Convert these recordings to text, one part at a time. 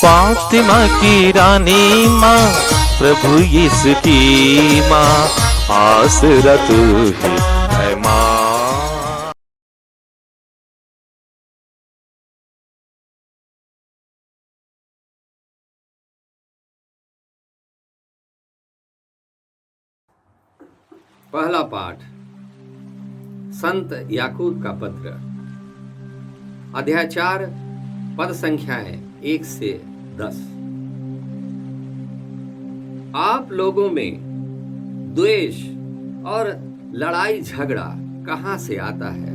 फातिमा की रानी माँ, प्रभु यीशु की माँ, आसरा तू ही है माँ। पहला पाठ संत याकूब का पत्र, अध्याय 4, पद संख्याएं 1 से 10। आप लोगों में द्वेष और लड़ाई झगड़ा कहां से आता है?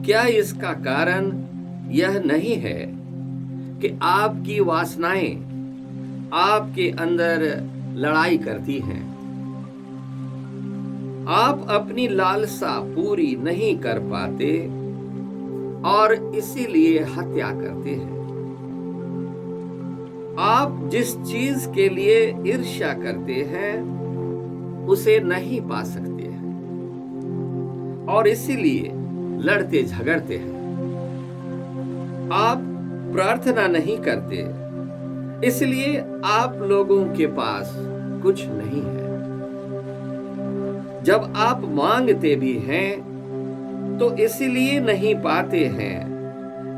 क्या इसका कारण यह नहीं है कि आपकी वासनाएं आपके अंदर लड़ाई करती हैं? आप अपनी लालसा पूरी नहीं कर पाते और इसीलिए हत्या करते हैं। आप जिस चीज के लिए ईर्ष्या करते हैं उसे नहीं पा सकते हैं और इसीलिए लड़ते झगड़ते हैं। आप प्रार्थना नहीं करते, इसलिए आप लोगों के पास कुछ नहीं है। जब आप मांगते भी हैं तो इसलिए नहीं पाते हैं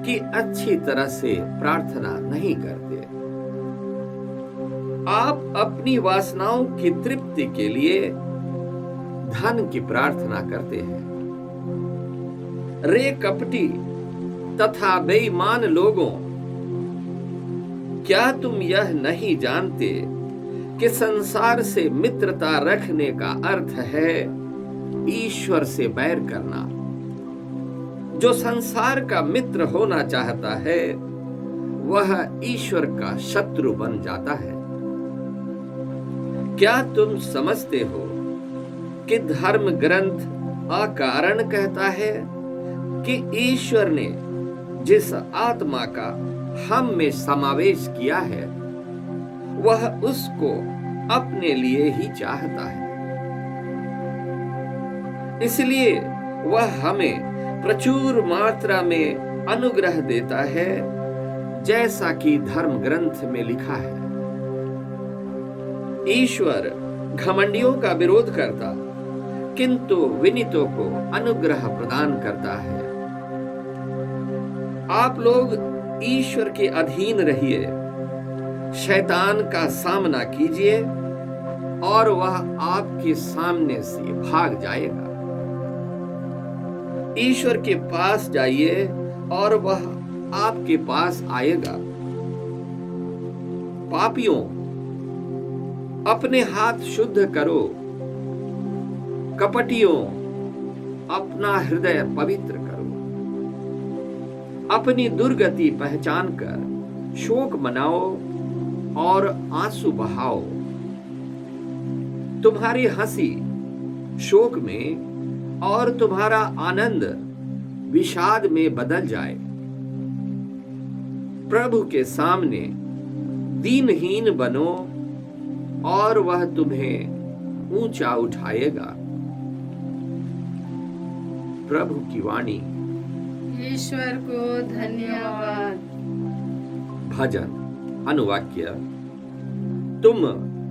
कि अच्छी तरह से प्रार्थना नहीं करते। आप अपनी वासनाओं की तृप्ति के लिए धन की प्रार्थना करते हैं। रे कपटी तथा बेईमान लोगों, क्या तुम यह नहीं जानते कि संसार से मित्रता रखने का अर्थ है ईश्वर से बैर करना? जो संसार का मित्र होना चाहता है वह ईश्वर का शत्रु बन जाता है। क्या तुम समझते हो कि धर्म ग्रंथ अकारण कहता है कि ईश्वर ने जिस आत्मा का हम में समावेश किया है वह उसको अपने लिए ही चाहता है, इसलिए वह हमें प्रचुर मात्रा में अनुग्रह देता है, जैसा कि धर्म ग्रंथ में लिखा है। ईश्वर घमंडियों का विरोध करता, किंतु विनीतों को अनुग्रह प्रदान करता है। आप लोग ईश्वर के अधीन रहिए, शैतान का सामना कीजिए और वह आपके सामने से भाग जाएगा। ईश्वर के पास जाइए और वह आपके पास आएगा। पापियों, अपने हाथ शुद्ध करो। कपटियों, अपना हृदय पवित्र करो। अपनी दुर्गति पहचान कर शोक मनाओ और आंसू बहाओ। तुम्हारी हंसी शोक में और तुम्हारा आनंद विषाद में बदल जाए। प्रभु के सामने दीनहीन बनो और वह तुम्हें ऊंचा उठाएगा। प्रभु की वाणी। ईश्वर को धन्यवाद। भजन अनुवाक्य। तुम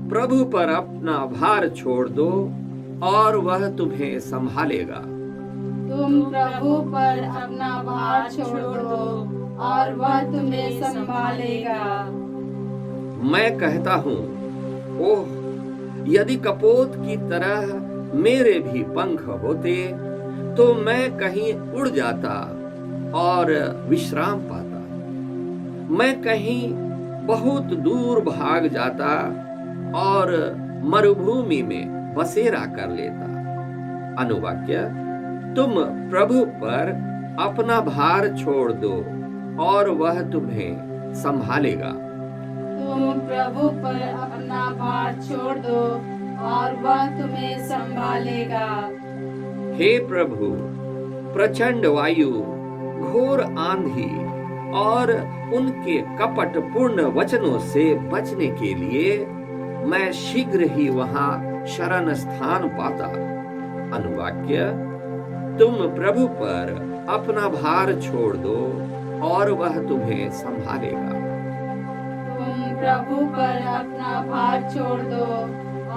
प्रभु पर अपना भार छोड़ दो और वह तुम्हें संभालेगा। तुम प्रभु पर अपना भार छोड़ दो और वह तुम्हें संभालेगा। मैं कहता हूँ, ओह, यदि कपोत की तरह मेरे भी पंख होते तो मैं कहीं उड़ जाता और विश्राम पाता। मैं कहीं बहुत दूर भाग जाता और मरुभूमि में बसेरा कर लेता। अनुवाक्य। तुम प्रभु पर अपना भार छोड़ दो और वह तुम्हें संभालेगा। तुम प्रभु पर अपना भार छोड़ दो और वह तुम्हें संभालेगा। हे प्रभु, प्रचंड वायु, घोर आंधी और उनके कपटपूर्ण वचनों से बचने के लिए मैं शीघ्र ही वहां शरण स्थान पाता। अनुवाक्य। तुम प्रभु पर अपना भार छोड़ दो और वह तुम्हें संभालेगा। तुम प्रभु पर अपना भार छोड़ दो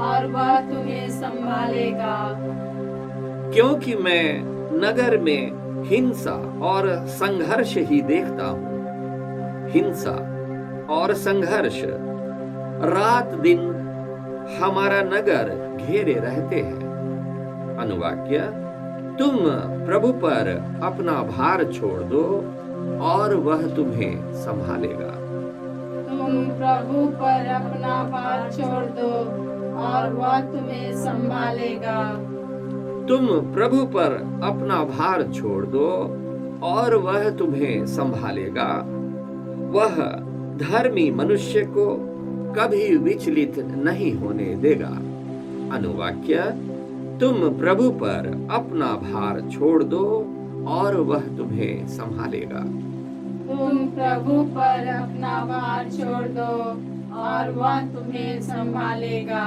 और वह तुम्हें संभालेगा। क्योंकि मैं नगर में हिंसा और संघर्ष ही देखता हूँ। हिंसा और संघर्ष रात दिन हमारा नगर घेरे रहते हैं। अनुवाक्य, तुम प्रभु पर अपना भार छोड़ दो और वह तुम्हें संभालेगा। तुम प्रभु पर अपना भार छोड़ दो और वह तुम्हें संभालेगा। तुम प्रभु पर अपना भार छोड़ दो और वह तुम्हें संभालेगा। वह धर्मी मनुष्य को कभी विचलित नहीं होने देगा। अनुवाक्य, तुम प्रभु पर अपना भार छोड़ दो और वह तुम्हें संभालेगा। तुम प्रभु पर अपना भार छोड़ दो और वह तुम्हें संभालेगा।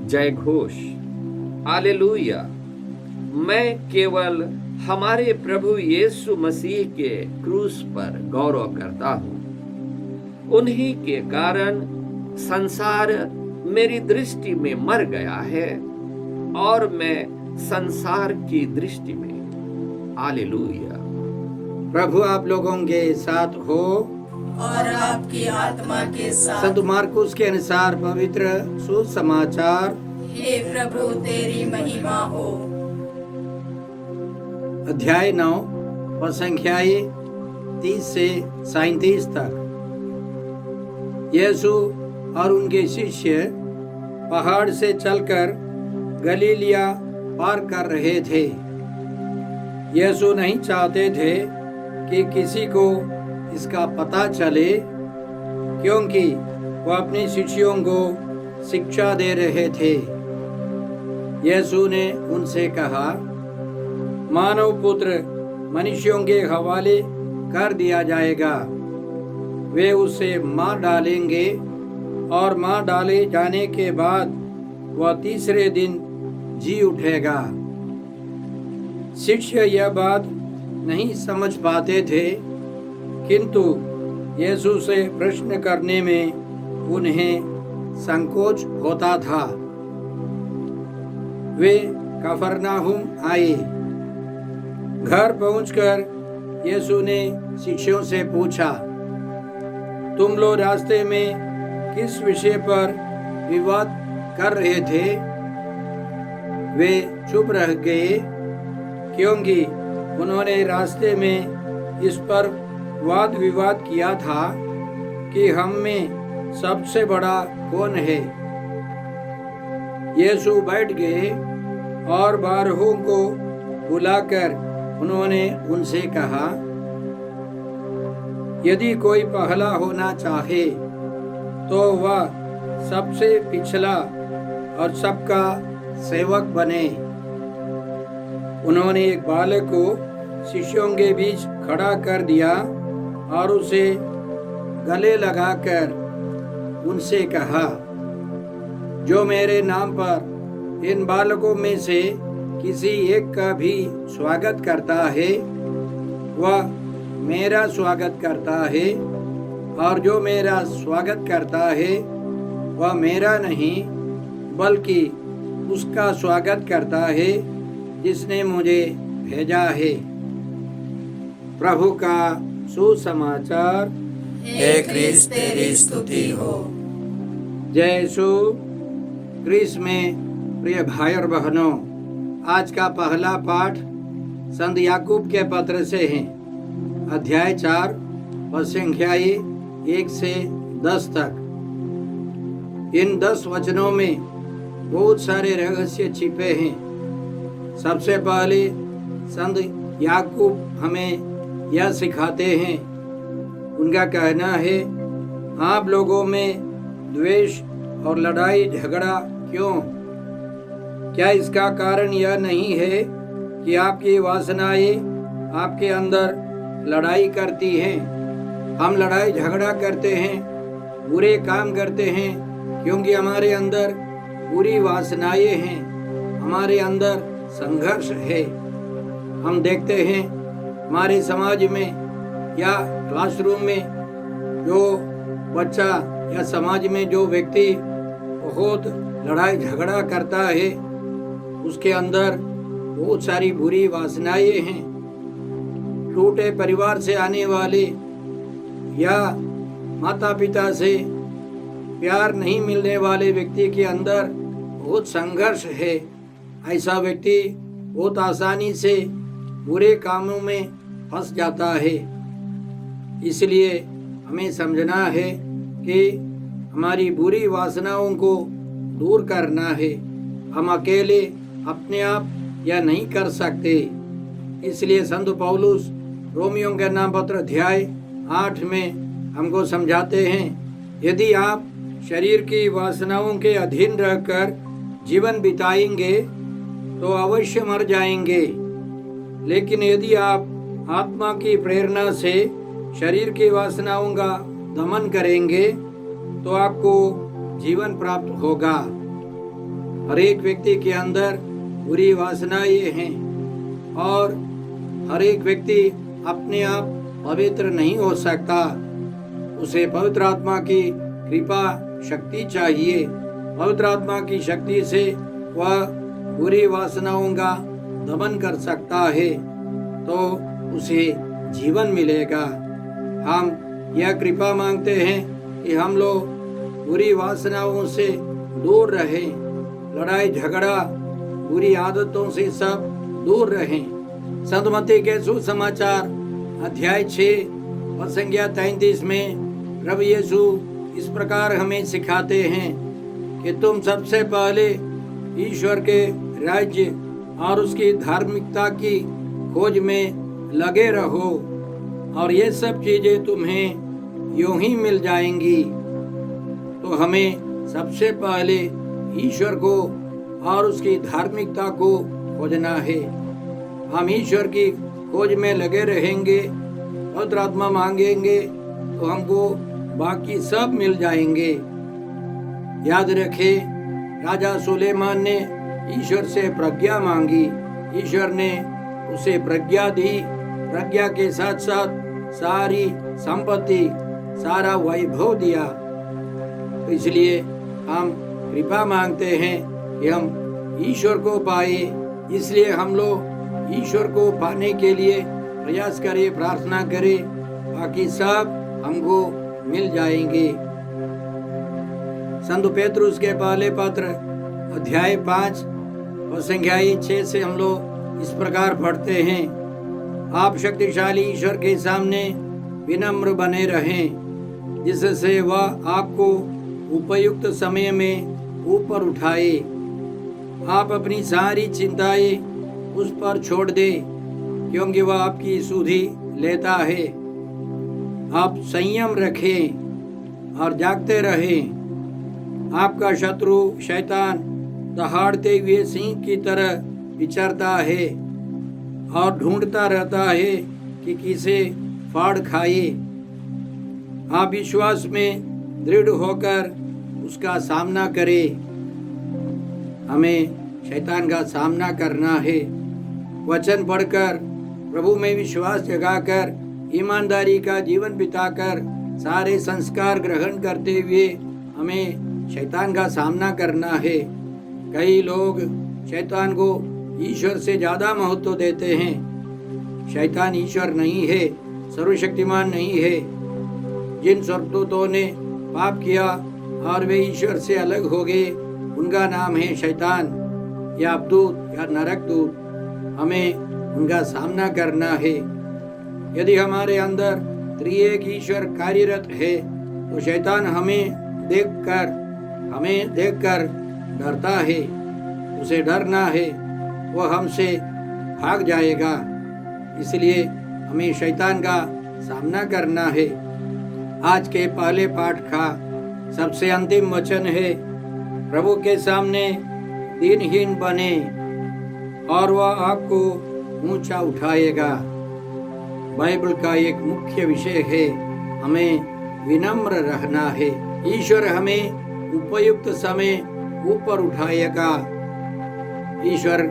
जय घोष, हालेलुया। मैं केवल हमारे प्रभु यीशु मसीह के क्रूस पर गौरव करता हूँ। उन्हीं के कारण संसार मेरी दृष्टि में मर गया है और मैं संसार की दृष्टि में। हालेलुया। प्रभु आप लोगों के साथ हो और आपकी आत्मा के साथ। संत मार्कुस के अनुसार पवित्र सुसमाचार। हे प्रभु तेरी महिमा हो। अध्याय 9 और संख्याएं 30 से 37 तक। यीशु और उनके शिष्य पहाड़ से चलकर गलीलिया पार कर रहे थे। यीशु नहीं चाहते थे कि किसी को इसका पता चले, क्योंकि वह अपने शिष्यों को शिक्षा दे रहे थे। यीशु ने उनसे कहा, मानव पुत्र मनुष्यों के हवाले कर दिया जाएगा। वे उसे मार डालेंगे और मार डाले जाने के बाद वह तीसरे दिन जी उठेगा। शिष्य यह बात नहीं समझ पाते थे, किंतु यीशु से प्रश्न करने में उन्हें संकोच होता था। वे कफरनाहुम आए। घर पहुंचकर यीशु ने शिष्यों से पूछा, तुम लोग रास्ते में किस विषय पर विवाद कर रहे थे? वे चुप रह गए, क्योंकि उन्होंने रास्ते में इस पर वाद विवाद किया था कि हम में सबसे बड़ा कौन है। यीशु बैठ गए और 12 को बुलाकर उन्होंने उनसे कहा, यदि कोई पहला होना चाहे तो वह सबसे पिछला और सबका सेवक बने। उन्होंने एक बालक को शिष्यों के बीच खड़ा कर दिया और उसे गले लगाकर उनसे कहा, जो मेरे नाम पर इन बालकों में से किसी एक का भी स्वागत करता है वह मेरा स्वागत करता है, और जो मेरा स्वागत करता है वह मेरा नहीं बल्कि उसका स्वागत करता है जिसने मुझे भेजा है। प्रभु का सुसमाचार। हे क्रिस्त तेरी स्तुति हो। जय यीशु क्रिस्त में प्रिय भाई और बहनों, आज का पहला पाठ संत याकूब के पत्र से है। अध्याय 4 और संख्याएं 1 से 10 तक। इन 10 वचनों में बहुत सारे रहस्य छिपे हैं। सबसे पहले संत याकूब हमें यह सिखाते हैं। उनका कहना है, आप लोगों में द्वेष और लड़ाई झगड़ा क्यों? क्या इसका कारण यह नहीं है कि आपकी वासनाएं आपके अंदर लड़ाई करती हैं? हम लड़ाई झगड़ा करते हैं, बुरे काम करते हैं, क्योंकि हमारे अंदर बुरी वासनाएं हैं, हमारे अंदर संघर्ष है। हम देखते हैं हमारे समाज में या क्लासरूम में जो बच्चा या समाज में जो व्यक्ति बहुत लड़ाई झगड़ा करता है, उसके अंदर बहुत सारी बुरी वासनाएं हैं। टूटे परिवार से आने वाले या माता पिता से प्यार नहीं मिलने वाले व्यक्ति के अंदर बहुत संघर्ष है। ऐसा व्यक्ति बहुत आसानी से बुरे कामों में फंस जाता है। इसलिए हमें समझना है कि हमारी बुरी वासनाओं को दूर करना है। हम अकेले अपने आप यह नहीं कर सकते। इसलिए संत पौलुस रोमियो के नाम पत्र अध्याय 8 में हमको समझाते हैं, यदि आप शरीर की वासनाओं के अधीन रहकर जीवन बिताएंगे तो अवश्य मर जाएंगे, लेकिन यदि आप आत्मा की प्रेरणा से शरीर की वासनाओं का दमन करेंगे तो आपको जीवन प्राप्त होगा। हर एक व्यक्ति के अंदर बुरी वासनाएं हैं और हर एक व्यक्ति अपने आप पवित्र नहीं हो सकता। उसे पवित्र आत्मा की कृपा शक्ति चाहिए। पवित्र आत्मा की शक्ति से वह बुरी वासनाओं का दमन कर सकता है तो उसे जीवन मिलेगा। हम यह कृपा मांगते हैं कि हम लोग बुरी वासनाओं से दूर रहें, लड़ाई झगड़ा बुरी आदतों से सब दूर रहें। संत मत्ती के सुसमाचार अध्याय 6 और संज्ञा 33 में प्रभु यीशु इस प्रकार हमें सिखाते हैं कि तुम सबसे पहले ईश्वर के राज्य और उसकी धार्मिकता की खोज में लगे रहो और ये सब चीजें तुम्हें यूं ही मिल जाएंगी। तो हमें सबसे पहले ईश्वर को और उसकी धार्मिकता को खोजना है। हम ईश्वर की खोज में लगे रहेंगे, पवित्र आत्मा मांगेंगे तो हमको बाकी सब मिल जाएंगे। याद रखें, राजा सुलेमान ने ईश्वर से प्रज्ञा मांगी, ईश्वर ने उसे प्रज्ञा दी। प्रज्ञा के साथ साथ सारी संपत्ति, सारा वैभव दिया। तो इसलिए हम कृपा मांगते हैं कि हम ईश्वर को पाए। इसलिए हम लोग ईश्वर को पाने के लिए प्रयास करें, प्रार्थना करें, बाकी सब हमको मिल जाएंगे। संत पेतरुस के पहले पत्र अध्याय 5 और संख्या 6 से हम लोग इस प्रकार पढ़ते हैं, आप शक्तिशाली ईश्वर के सामने विनम्र बने रहें, जिससे वह आपको उपयुक्त समय में ऊपर उठाए। आप अपनी सारी चिंताएं उस पर छोड़ दें, क्योंकि वह आपकी सुधि लेता है। आप संयम रखें और जागते रहें। आपका शत्रु शैतान दहाड़ते हुए सिंह की तरह विचरता है और ढूंढता रहता है कि किसे फाड़ खाए। आप विश्वास में दृढ़ होकर उसका सामना करें। हमें शैतान का सामना करना है। वचन पढ़कर, प्रभु में विश्वास जगाकर, ईमानदारी का जीवन बिताकर, सारे संस्कार ग्रहण करते हुए हमें शैतान का सामना करना है। कई लोग शैतान को ईश्वर से ज्यादा महत्व देते हैं। शैतान ईश्वर नहीं है, सर्वशक्तिमान नहीं है। जिन स्वर्गदूतों ने पाप किया और वे ईश्वर से अलग हो गए, उनका नाम है शैतान या अबदूत या नरक दूत। हमें उनका सामना करना है। यदि हमारे अंदर त्रिएक ईश्वर कार्यरत है तो शैतान हमें देखकर डरता है। उसे डरना है, वो हमसे भाग जाएगा। इसलिए हमें शैतान का सामना करना है। आज के पहले पाठ का सबसे अंतिम वचन है, प्रभु के सामने दीनहीन बने और वह आपको ऊंचा उठाएगा। बाइबल का एक मुख्य विषय है, हमें विनम्र रहना है। ईश्वर हमें उपयुक्त समय ऊपर उठाएगा। ईश्वर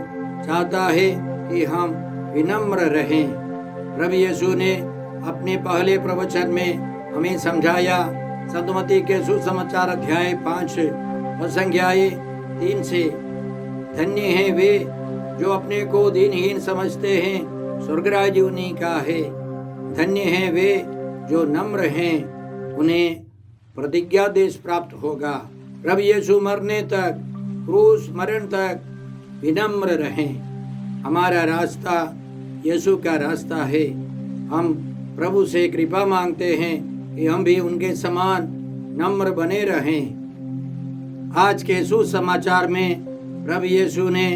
चाहता है कि हम विनम्र रहें। प्रभु यीशु ने अपने पहले प्रवचन में हमें समझाया। संत मत्ती के सुसमाचार अध्याय 5 और संज्ञाएं 3 से, धन्य हैं वे जो अपने को दीनहीन समझते हैं, स्वर्गराज उन्हीं का है। धन्य हैं वे जो नम्र हैं, उन्हें प्रतिज्ञा देश प्राप्त होगा। प्रभु यीशु मरने तक, क्रूस मरण तक विनम्र रहें। हमारा रास्ता यीशु का रास्ता है। हम प्रभु से कृपा मांगते हैं कि हम भी उनके समान नम्र बने रहें। आज के सुसमाचार में प्रभु यीशु ने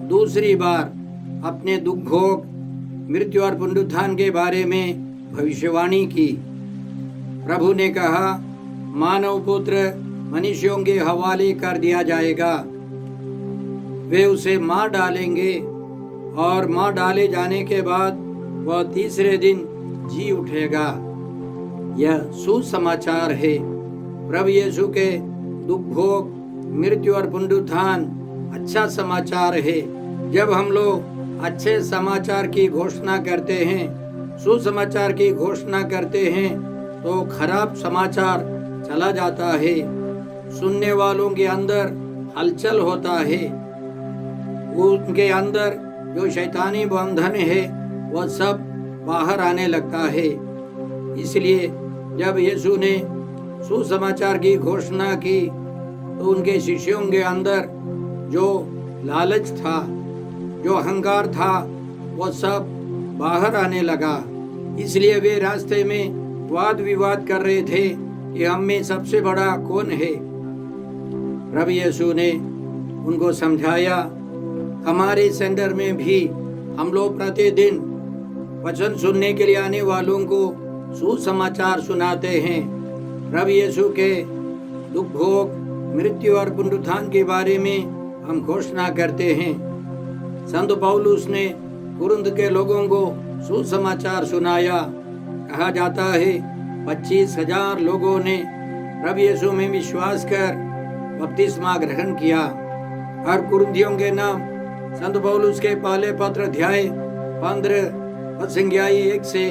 दूसरी बार अपने दुख भोग, मृत्यु और पुनरुत्थान के बारे में भविष्यवाणी की। प्रभु ने कहा, मानव पुत्र मनुष्यों के हवाले कर दिया जाएगा, वे उसे मार डालेंगे और मार डाले जाने के बाद वह तीसरे दिन जी उठेगा। यह सुसमाचार है। प्रभु यीशु के दुख भोग, मृत्यु और पुनरुत्थान अच्छा समाचार है। जब हम लोग अच्छे समाचार की घोषणा करते हैं, सुसमाचार की घोषणा करते हैं, तो खराब समाचार चला जाता है। सुनने वालों के अंदर हलचल होता है, उनके अंदर जो शैतानी बंधन है वह सब बाहर आने लगता है। इसलिए जब यीशु ने सुसमाचार की घोषणा की तो उनके शिष्यों के अंदर जो लालच था, जो अहंकार था, वह सब बाहर आने लगा। इसलिए वे रास्ते में वाद विवाद कर रहे थे कि हम में सबसे बड़ा कौन है। प्रभु यीशु ने उनको समझाया, हमारे सेंटर में भी हम लोग प्रतिदिन वचन सुनने के लिए आने वालों को सुसमाचार सुनाते हैं। प्रभु यीशु के दुख भोग, मृत्यु और पुनरुत्थान के बारे में हम घोषणा करते हैं। संत पौलुस ने कुरिन्थ के लोगों को सुसमाचार सुनाया। कहा जाता है 25,000 लोगों ने प्रभु यीशु में विश्वास कर बपतिस्मा ग्रहण किया। और कुरिन्थियों के नाम संत पौलुस के पहले पत्र अध्याय 15 संज्ञाएं 1 से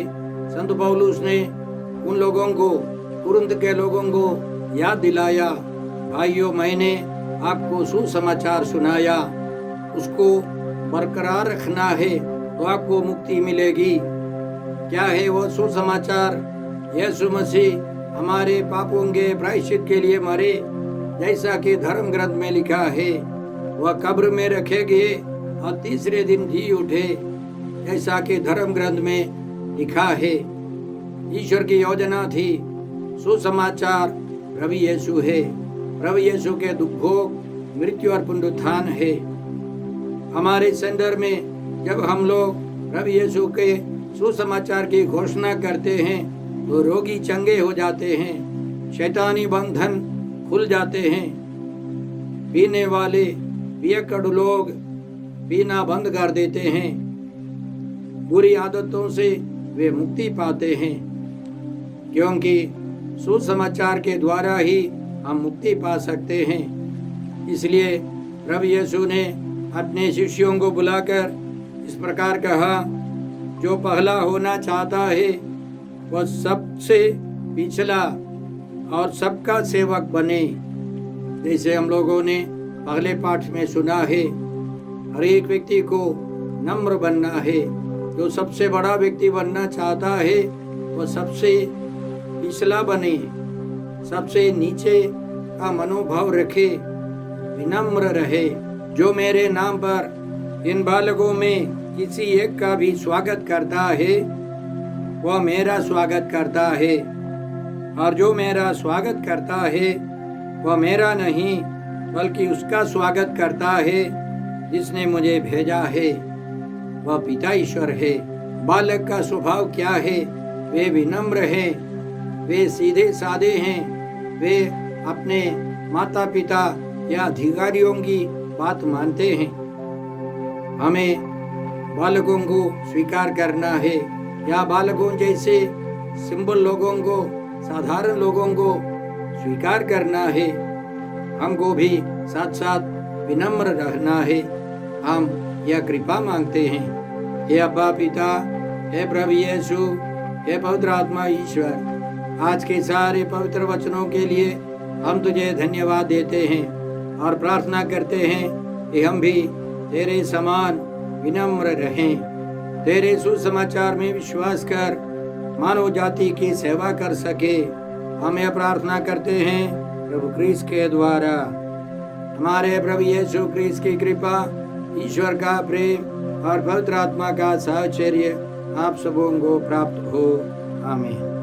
संत पौलुस ने उन लोगों को, कुरिन्थ के लोगों को याद दिलाया, भाइयों मैंने आपको सुसमाचार सुनाया, उसको बरकरार रखना है तो आपको मुक्ति मिलेगी। क्या है वो सुसमाचार? यीशु मसीह हमारे पापों के प्रायश्चित के लिए मरे, जैसा कि धर्म ग्रंथ में लिखा है। वह कब्र में रखे गए और तीसरे दिन जी उठे, जैसा कि धर्म ग्रंथ में लिखा है। ईश्वर की योजना थी। सुसमाचार प्रभु यीशु है। प्रभु यीशु के दुख भोग, मृत्यु और पुनरुत्थान है। हमारे सेंटर में जब हम लोग प्रभु यीशु के सुसमाचार की घोषणा करते हैं तो रोगी चंगे हो जाते हैं, शैतानी बंधन खुल जाते हैं। पीने वाले पियक्कड़ लोग पीना बंद कर देते हैं, बुरी आदतों से वे मुक्ति पाते हैं, क्योंकि सुसमाचार के द्वारा ही हम मुक्ति पा सकते हैं। इसलिए प्रभु यीशु ने अपने शिष्यों को बुलाकर इस प्रकार कहा, जो पहला होना चाहता है वह सबसे पिछला और सबका सेवक बने। जैसे हम लोगों ने पहले पाठ में सुना है, हर एक व्यक्ति को नम्र बनना है। जो सबसे बड़ा व्यक्ति बनना चाहता है वह सबसे पिछला बने, सबसे नीचे का मनोभाव रखे, विनम्र रहे। जो मेरे नाम पर इन बालकों में किसी एक का भी स्वागत करता है वह मेरा स्वागत करता है, और जो मेरा स्वागत करता है वह मेरा नहीं बल्कि उसका स्वागत करता है जिसने मुझे भेजा है, वह पिता ईश्वर है। बालक का स्वभाव क्या है? वे विनम्र हैं, वे सीधे साधे हैं, वे अपने माता पिता या अधिकारियों की बात मानते हैं। हमें बालकों को स्वीकार करना है, या बालकों जैसे सिंपल लोगों को, साधारण लोगों को स्वीकार करना है। हमको भी साथ साथ विनम्र रहना है। हम यह कृपा मांगते हैं। हे अब्बा पिता, हे प्रभु यीशु, हे पवित्र आत्मा ईश्वर, आज के सारे पवित्र वचनों के लिए हम तुझे धन्यवाद देते हैं और प्रार्थना करते हैं कि हम भी तेरे समान विनम्र रहें, तेरे सुसमाचार में विश्वास कर मानव जाति की सेवा कर सके। हम यह प्रार्थना करते हैं प्रभु क्रिस्त के द्वारा। हमारे प्रभु यीशु क्रिस्त की कृपा, ईश्वर का प्रेम और पवित्र आत्मा का साहचर्य आप सबों को प्राप्त हो। आमीन।